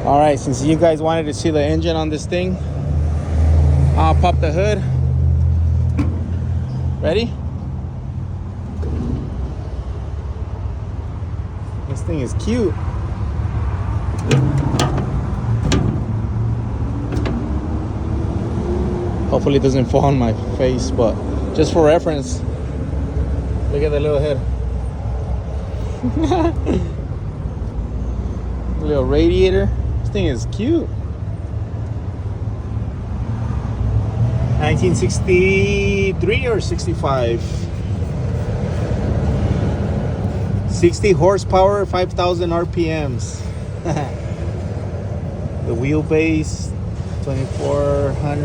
All right, since you guys wanted to see the engine on this thing, I'll pop the hood. Ready? This thing is cute. Hopefully it doesn't fall on my face, but just for reference, look at the little head. Little radiator. This thing is cute. 1963 or 65. 60 horsepower, 5,000 RPMs. The wheelbase, 2,400.